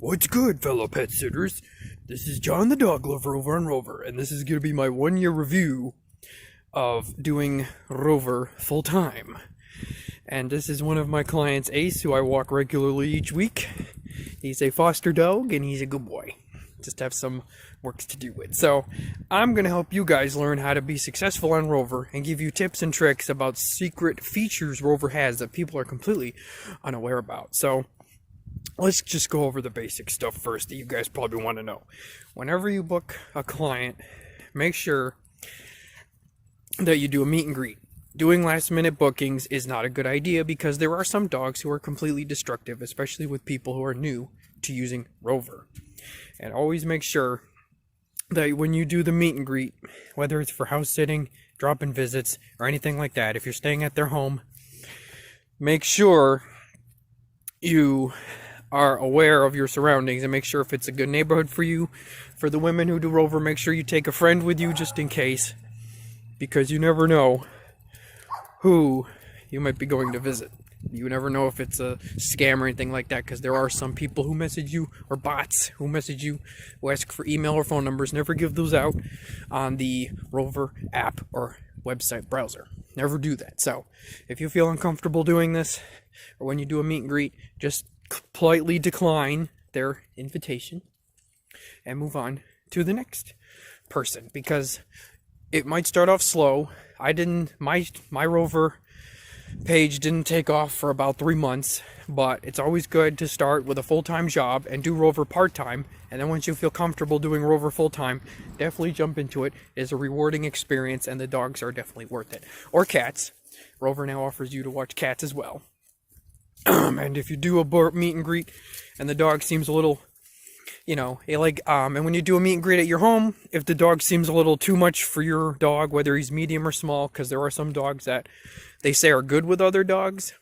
What's good, fellow pet sitters? This is John the dog lover over on Rover, and this is going to be my 1-year review of doing Rover full time. And this is one of my clients, Ace, who I walk regularly each week. He's a foster dog, and he's a good boy. Just have some work to do with. So I'm going to help you guys learn how to be successful on Rover and give you tips and tricks about secret features Rover has that people are completely unaware about. So let's just go over the basic stuff first that you guys probably want to know. Whenever you book a client, make sure that you do a meet and greet. Doing last minute bookings is not a good idea because there are some dogs who are completely destructive, especially with people who are new to using Rover. And always make sure that when you do the meet and greet, whether it's for house sitting, drop-in visits, or anything like that, if you're staying at their home, make sure you are aware of your surroundings and make sure if it's a good neighborhood for you. For the women who do Rover, make sure you take a friend with you just in case, because you never know who you might be going to visit. You never know if it's a scam or anything like that, because there are some people who message you, or bots who message you, who ask for email or phone numbers. Never give those out on the Rover app or website browser. Never do that. So if you feel uncomfortable doing this, or when you do a meet and greet, just politely decline their invitation and move on to the next person, because it might start off slow. My Rover page didn't take off for about 3 months, but it's always good to start with a full-time job and do Rover part-time, and then once you feel comfortable doing Rover full-time, definitely jump into it. It's a rewarding experience, and the dogs are definitely worth it. Or cats. Rover now offers you to watch cats as well. And if you do a meet and greet and the dog seems a little, and when you do a meet and greet at your home, if the dog seems a little too much for your dog, whether he's medium or small, because there are some dogs that they say are good with other dogs,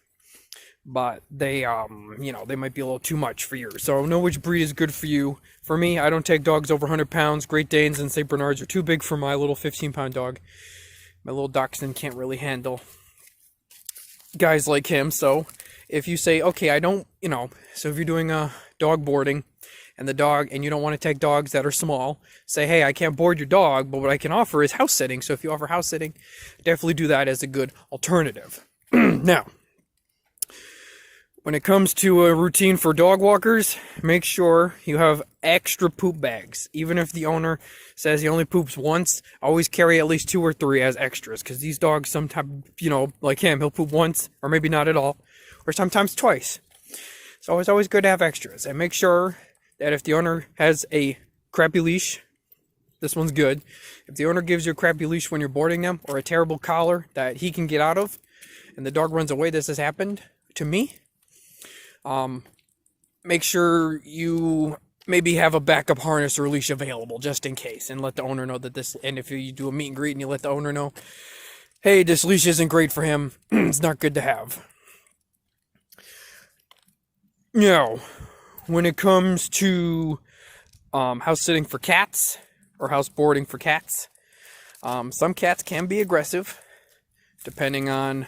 but they might be a little too much for yours. So know which breed is good for you. For me, I don't take dogs over 100 pounds. Great Danes and St. Bernards are too big for my little 15-pound dog. My little dachshund can't really handle guys like him. So if you say, okay, so if you're doing a dog boarding and you don't want to take dogs that are small, say, hey, I can't board your dog, but what I can offer is house sitting. So if you offer house sitting, definitely do that as a good alternative. Now, when it comes to a routine for dog walkers, make sure you have extra poop bags. Even if the owner says he only poops once, always carry at least 2 or 3 as extras, because these dogs sometimes, like him, he'll poop once or maybe not at all, or sometimes twice. So it's always good to have extras. And make sure that if the owner has a crappy leash, this one's good. If the owner gives you a crappy leash when you're boarding them, or a terrible collar that he can get out of, and the dog runs away, this has happened to me, make sure you maybe have a backup harness or leash available just in case, and let the owner know that this, and if you do a meet and greet and you let the owner know, hey, this leash isn't great for him, it's not good to have. Now, when it comes to house sitting for cats or house boarding for cats, some cats can be aggressive depending on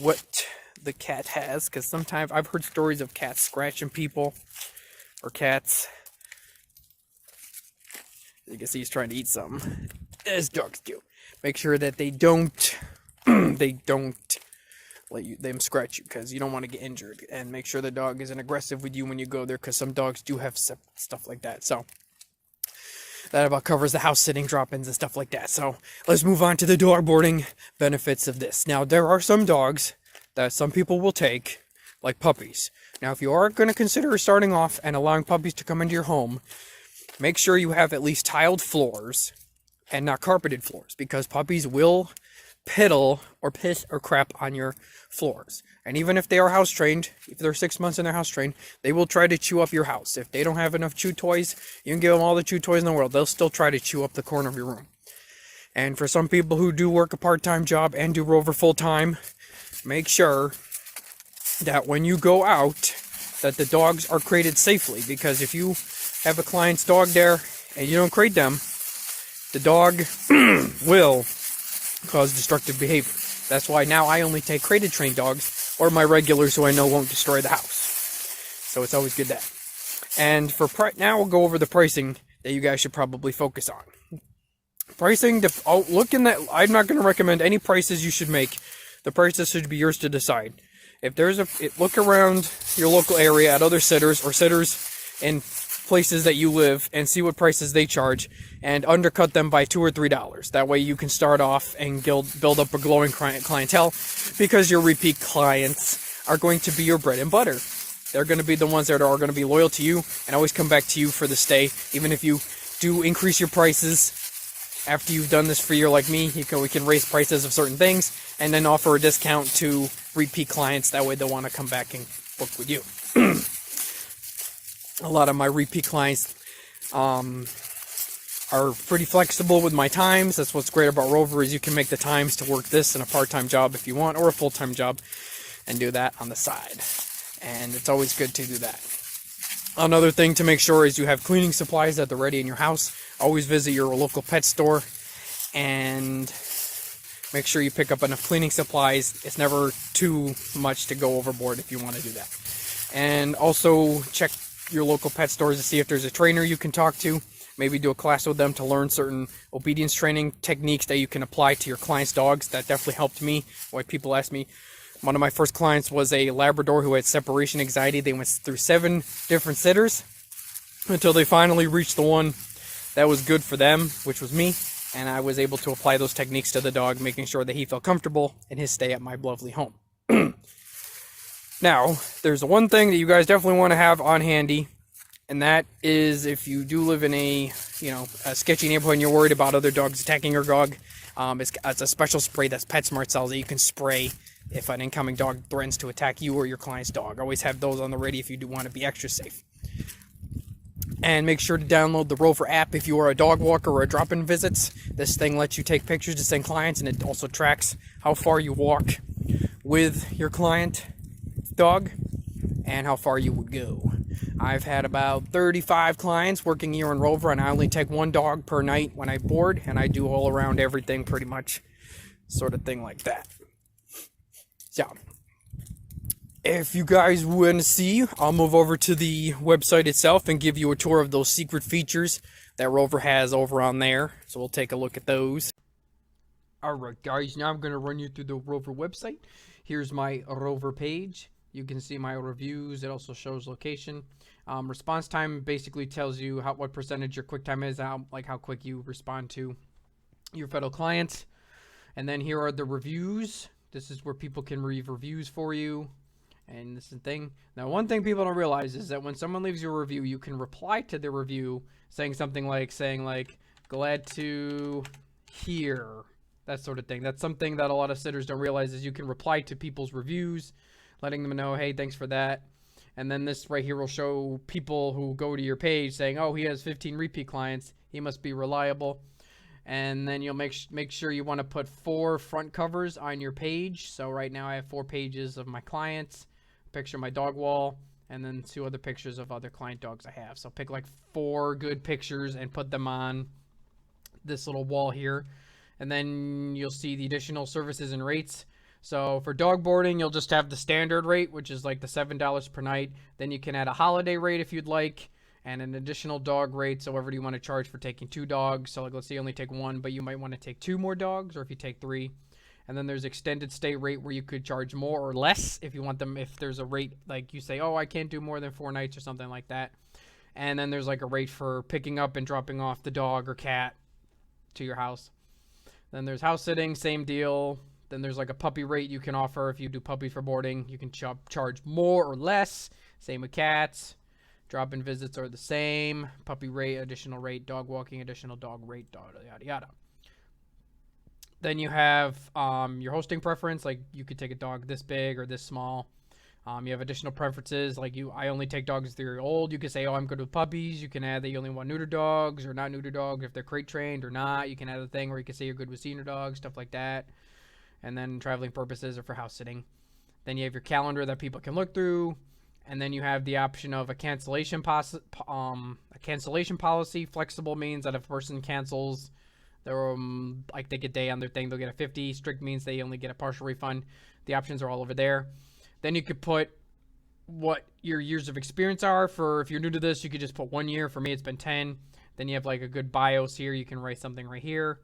what the cat has, because sometimes I've heard stories of cats scratching people, or cats, you can see he's trying to eat something, as dogs do. Make sure that they don't let them scratch you, because you don't want to get injured. And make sure the dog isn't aggressive with you when you go there, because some dogs do have stuff like that. So that about covers the house sitting, drop-ins, and stuff like that. So let's move on to the dog boarding benefits of this. Now, there are some dogs that some people will take, like puppies. Now, if you are going to consider starting off and allowing puppies to come into your home, make sure you have at least tiled floors and not carpeted floors, because puppies will piddle or piss or crap on your floors. And even if they are house trained, if they're 6 months and they're house trained, they will try to chew up your house. If they don't have enough chew toys, you can give them all the chew toys in the world, they'll still try to chew up the corner of your room. And for some people who do work a part-time job and do Rover full-time, make sure that when you go out, that the dogs are crated safely, because if you have a client's dog there and you don't crate them, the dog will cause destructive behavior. That's why now I only take crated trained dogs, or my regulars who I know won't destroy the house. So it's always good that. And for now, we'll go over the pricing that you guys should probably focus on. Pricing, I'm not going to recommend any prices you should make. The prices should be yours to decide. If there's look around your local area at other sitters or sitters in places that you live and see what prices they charge and undercut them by $2 or $3. That way you can start off and build up a glowing clientele, because your repeat clients are going to be your bread and butter. They're going to be the ones that are going to be loyal to you and always come back to you for the stay. Even if you do increase your prices after you've done this for a year like me, we can raise prices of certain things and then offer a discount to repeat clients. That way they'll want to come back and book with you. A lot of my repeat clients are pretty flexible with my times. That's what's great about Rover, is you can make the times to work this in a part-time job if you want, or a full-time job, and do that on the side. And it's always good to do that. Another thing to make sure is you have cleaning supplies at the ready in your house. Always visit your local pet store and make sure you pick up enough cleaning supplies. It's never too much to go overboard if you want to do that. And also check your local pet stores to see if there's a trainer you can talk to. Maybe do a class with them to learn certain obedience training techniques that you can apply to your clients' dogs. That definitely helped me. Why people ask me. One of my first clients was a Labrador who had separation anxiety. They went through 7 different sitters until they finally reached the one that was good for them, which was me. And I was able to apply those techniques to the dog, making sure that he felt comfortable in his stay at my lovely home. Now, there's one thing that you guys definitely want to have on handy, and that is if you do live in a sketchy neighborhood and you're worried about other dogs attacking your dog, it's a special spray that's PetSmart sells that you can spray if an incoming dog threatens to attack you or your client's dog. Always have those on the ready if you do want to be extra safe. And make sure to download the Rover app if you are a dog walker or a drop-in visits. This thing lets you take pictures to send clients, and it also tracks how far you walk with your client dog and how far you would go. I've had about 35 clients working here on Rover, and I only take 1 dog per night when I board, and I do all around everything pretty much, sort of thing like that. So, if you guys want to see, I'll move over to the website itself and give you a tour of those secret features that Rover has over on there. So we'll take a look at those. Alright guys, now I'm going to run you through the Rover website. Here's my Rover page. You can see my reviews. It also shows location. Response time basically tells you what percentage your quick time is, how quick you respond to your fellow clients. And then here are the reviews. This is where people can leave reviews for you. And this is the thing. Now, one thing people don't realize is that when someone leaves you a review, you can reply to their review saying something like, glad to hear, that sort of thing. That's something that a lot of sitters don't realize, is you can reply to people's reviews, letting them know, hey, thanks for that. And then this right here will show people who go to your page saying, oh, he has 15 repeat clients. He must be reliable. And then you'll make sure you want to put 4 front covers on your page. So right now I have 4 pages of my clients, a picture of my dog wall, and then 2 other pictures of other client dogs I have. So pick like 4 good pictures and put them on this little wall here. And then you'll see the additional services and rates. So for dog boarding, you'll just have the standard rate, which is like the $7 per night. Then you can add a holiday rate if you'd like, and an additional dog rate. So whatever you want to charge for taking 2 dogs. So like, let's say you only take 1, but you might want to take 2 more dogs, or if you take 3. And then there's extended stay rate where you could charge more or less if you want them, if there's a rate like you say, oh, I can't do more than 4 nights or something like that. And then there's like a rate for picking up and dropping off the dog or cat to your house. Then there's house sitting, same deal. Then there's like a puppy rate you can offer if you do puppy for boarding. You can charge more or less. Same with cats. Drop-in visits are the same. Puppy rate, additional rate. Dog walking, additional dog rate, yada, yada. Then you have your hosting preference. Like you could take a dog this big or this small. You have additional preferences. Like I only take dogs if they're old. You can say, oh, I'm good with puppies. You can add that you only want neuter dogs or not neuter dogs if they're crate trained or not. You can add a thing where you can say you're good with senior dogs, stuff like that. And then traveling purposes or for house sitting. Then you have your calendar that people can look through. And then you have the option of a cancellation policy. Flexible means that if a person cancels, they're like they get a day on their thing, they'll get a 50. Strict means they only get a partial refund. The options are all over there. Then you could put what your years of experience are. For if you're new to this, you could just put 1 year. For me, it's been 10. Then you have like a good BIOS here. You can write something right here.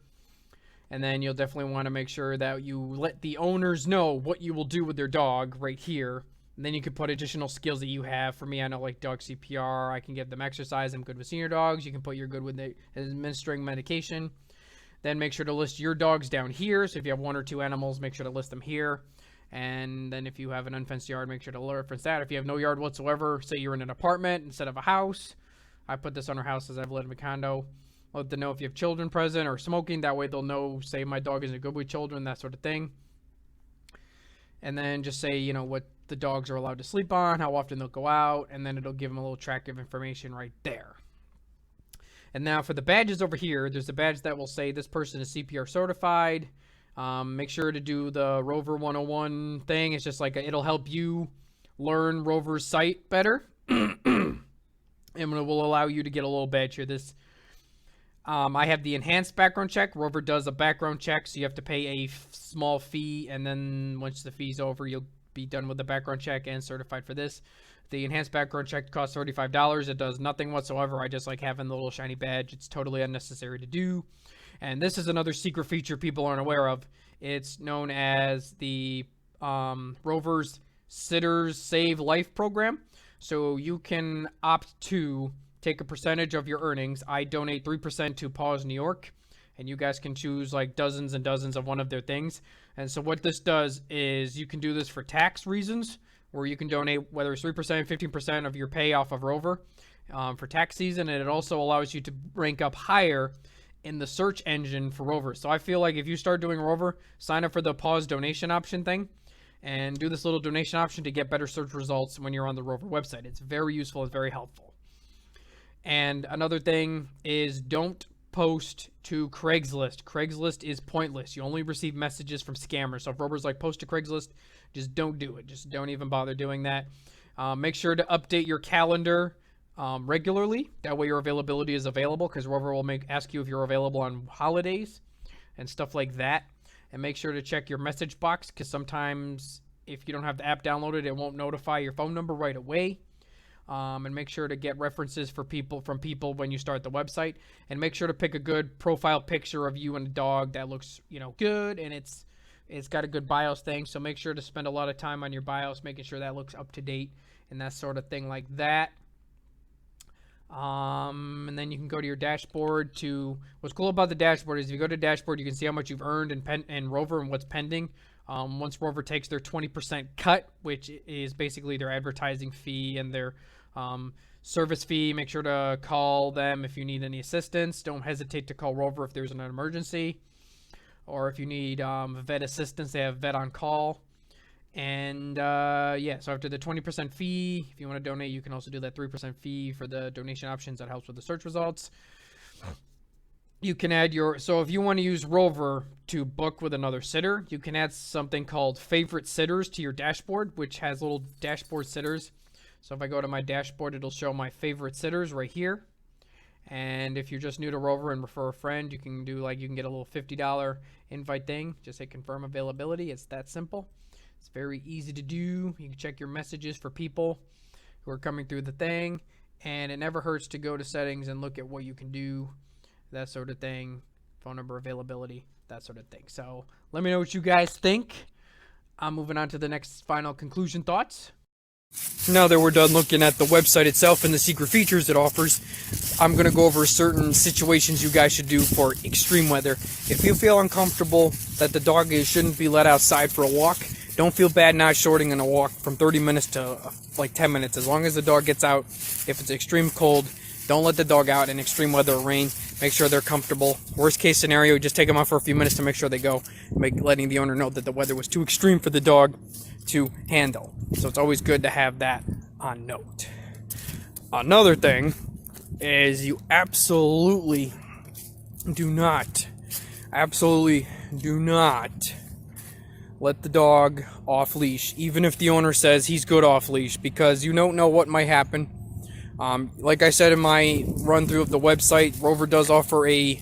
And then you'll definitely want to make sure that you let the owners know what you will do with their dog right here. And then you can put additional skills that you have. For me, I know like dog CPR. I can give them exercise. I'm good with senior dogs. You can put you're good with administering medication. Then make sure to list your dogs down here. So if you have 1 or 2 animals, make sure to list them here. And then if you have an unfenced yard, make sure to reference that. If you have no yard whatsoever, say you're in an apartment instead of a house. I put this on our house as I've lived in a condo. Let them know if you have children present or smoking. That way they'll know, say my dog isn't good with children, that sort of thing. And then just say, you know, what the dogs are allowed to sleep on, how often they'll go out, and then it'll give them a little track of information right there. And now for the badges over here, there's a badge that will say this person is CPR certified. Make sure to do the Rover 101 thing. It's just like it'll help you learn Rover's site better. And it will allow you to get a little badge here. I have the enhanced background check. Rover does a background check, so you have to pay a small fee, and then once the fee's over, you'll be done with the background check and certified for this. The enhanced background check costs $35. It does nothing whatsoever. I just like having the little shiny badge. It's totally unnecessary to do. And this is another secret feature people aren't aware of. It's known as the Rover's Sitters Save Life program. So you can opt to take a percentage of your earnings. I donate 3% to Paws New York, and you guys can choose like dozens and dozens of one of their things. And so what this does is you can do this for tax reasons, where you can donate whether it's 3%, 15% of your pay off of Rover for tax season, and it also allows you to rank up higher in the search engine for Rover. So I feel like if you start doing Rover, sign up for the Paws donation option thing, and do this little donation option to get better search results when you're on the Rover website. It's very useful. It's very helpful. And another thing is don't post to Craigslist. Craigslist is pointless. You only receive messages from scammers. So if Rover's like post to Craigslist, just don't do it. Just don't even bother doing that. Make sure to update your calendar regularly. That way your availability is available, because Rover will ask you if you're available on holidays and stuff like that. And make sure to check your message box, because sometimes if you don't have the app downloaded, it won't notify your phone number right away. And make sure to get references from people when you start the website, and make sure to pick a good profile picture of you and a dog that looks, you know, good, and it's got a good BIOS thing. So make sure to spend a lot of time on your BIOS, making sure that looks up to date and that sort of thing like that. And then you can go to your dashboard. What's cool about the dashboard is if you go to dashboard, you can see how much you've earned in Rover and what's pending. Once Rover takes their 20% cut, which is basically their advertising fee and their service fee, make sure to call them if you need any assistance. Don't hesitate to call Rover if there's an emergency, or if you need vet assistance. They have vet on call. And yeah, so after the 20% fee, if you want to donate, you can also do that 3% fee for the donation options. That helps with the search results. You can add so if you want to use Rover to book with another sitter, you can add something called favorite sitters to your dashboard, which has little dashboard sitters. So if I go to my dashboard, it'll show my favorite sitters right here. And if you're just new to Rover and refer a friend, you can get a little $50 invite thing. Just say confirm availability. It's that simple. It's very easy to do. You can check your messages for people who are coming through the thing, and it never hurts to go to settings and look at what you can do, that sort of thing, phone number availability, that sort of thing. So let me know what you guys think. I'm moving on to the next final conclusion thoughts. Now that we're done looking at the website itself and the secret features it offers, I'm going to go over certain situations you guys should do for extreme weather. If you feel uncomfortable that the dog shouldn't be let outside for a walk, don't feel bad not shorting in a walk from 30 minutes to like 10 minutes. As long as the dog gets out, if it's extreme cold, don't let the dog out in extreme weather or rain. Make sure they're comfortable. Worst case scenario, just take them out for a few minutes to make sure they go, letting the owner know that the weather was too extreme for the dog to handle. So it's always good to have that on note. Another thing is you absolutely do not let the dog off leash, even if the owner says he's good off leash, because you don't know what might happen. Like I said in my run through of the website, Rover does offer a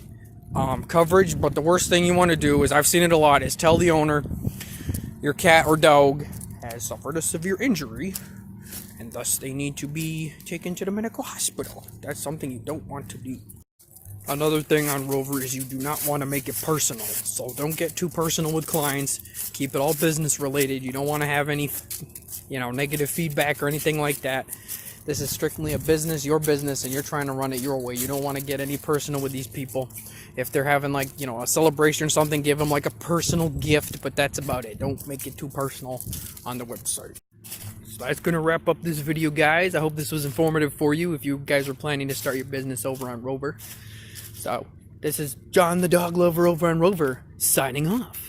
coverage, but the worst thing you want to do is, I've seen it a lot, is tell the owner your cat or dog has suffered a severe injury and thus they need to be taken to the medical hospital. That's something you don't want to do. Another thing on Rover is you do not want to make it personal, so don't get too personal with clients. Keep it all business related. You don't want to have any, negative feedback or anything like that. This is strictly a business, your business, and you're trying to run it your way. You don't want to get any personal with these people. If they're having a celebration or something, give them like a personal gift, but that's about it. Don't make it too personal on the website. So that's going to wrap up this video, guys. I hope this was informative for you if you guys are planning to start your business over on Rover. So, this is John the Dog Lover over on Rover, signing off.